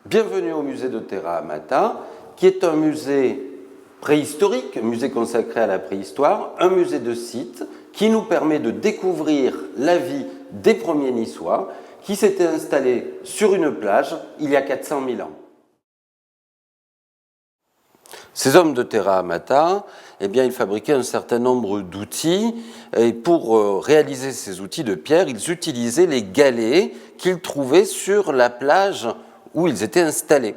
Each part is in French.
Bienvenue au musée de Terra Amata, qui est un musée préhistorique, un musée consacré à la préhistoire, un musée de site qui nous permet de découvrir la vie des premiers Niçois qui s'étaient installés sur une plage il y a 400 000 ans. Ces hommes de Terra Amata, eh bien, ils fabriquaient un certain nombre d'outils et pour réaliser ces outils de pierre, ils utilisaient les galets qu'ils trouvaient sur la plage où ils étaient installés.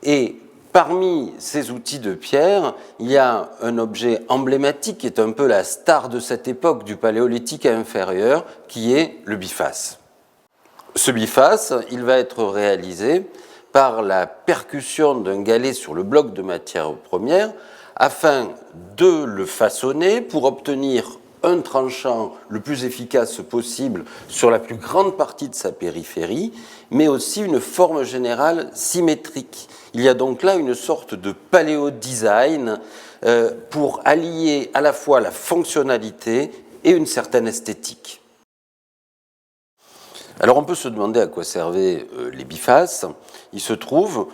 Et parmi ces outils de pierre, il y a un objet emblématique qui est un peu la star de cette époque du Paléolithique inférieur, qui est le biface. Ce biface, il va être réalisé par la percussion d'un galet sur le bloc de matière première afin de le façonner pour obtenir un tranchant le plus efficace possible sur la plus grande partie de sa périphérie, mais aussi une forme générale symétrique. Il y a donc là une sorte de paléodesign pour allier à la fois la fonctionnalité et une certaine esthétique. Alors on peut se demander à quoi servaient les bifaces. Il se trouve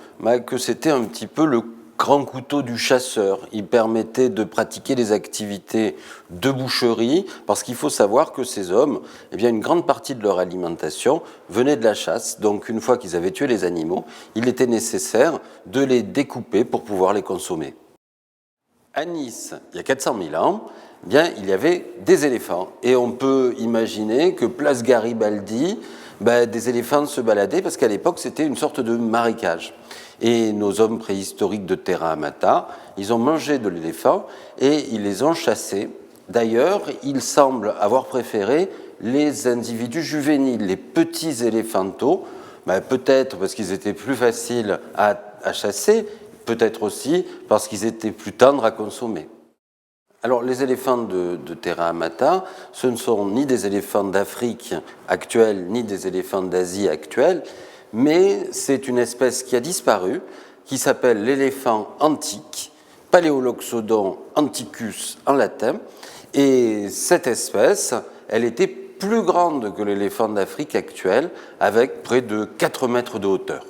que c'était un petit peu le grand couteau du chasseur. Il permettait de pratiquer des activités de boucherie, parce qu'il faut savoir que ces hommes, eh bien, une grande partie de leur alimentation venait de la chasse. Donc une fois qu'ils avaient tué les animaux, il était nécessaire de les découper pour pouvoir les consommer. À Nice, il y a 400 000 ans, eh bien, il y avait des éléphants. Et on peut imaginer que place Garibaldi, des éléphants se baladaient, parce qu'à l'époque, c'était une sorte de marécage. Et nos hommes préhistoriques de Terra Amata, ils ont mangé de l'éléphant et ils les ont chassés. D'ailleurs, ils semblent avoir préféré les individus juvéniles, les petits éléphantos, peut-être parce qu'ils étaient plus faciles à chasser, peut-être aussi parce qu'ils étaient plus tendres à consommer. Alors, les éléphants de Terra Amata, ce ne sont ni des éléphants d'Afrique actuelle, ni des éléphants d'Asie actuelle, mais c'est une espèce qui a disparu, qui s'appelle l'éléphant antique, Paléoloxodon anticus en latin, et cette espèce, elle était plus grande que l'éléphant d'Afrique actuel, avec près de 4 mètres de hauteur.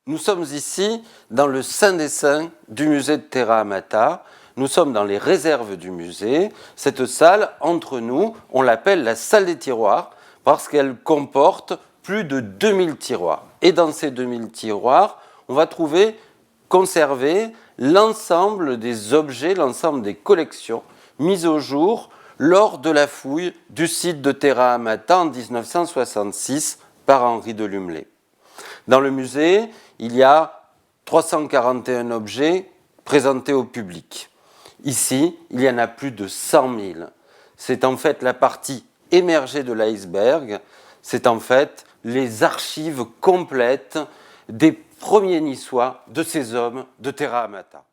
Nous sommes ici dans le saint des saints du musée de Terra Amata. Nous sommes dans les réserves du musée. Cette salle, entre nous, on l'appelle la salle des tiroirs parce qu'elle comporte plus de 2000 tiroirs. Et dans ces 2000 tiroirs, on va trouver conservés l'ensemble des objets, l'ensemble des collections mises au jour lors de la fouille du site de Terra Amata en 1966 par Henri de Lumley. Dans le musée, il y a 341 objets présentés au public. Ici, il y en a plus de 100 000. C'est en fait la partie émergée de l'iceberg. C'est en fait les archives complètes des premiers Niçois, de ces hommes de Terra Amata.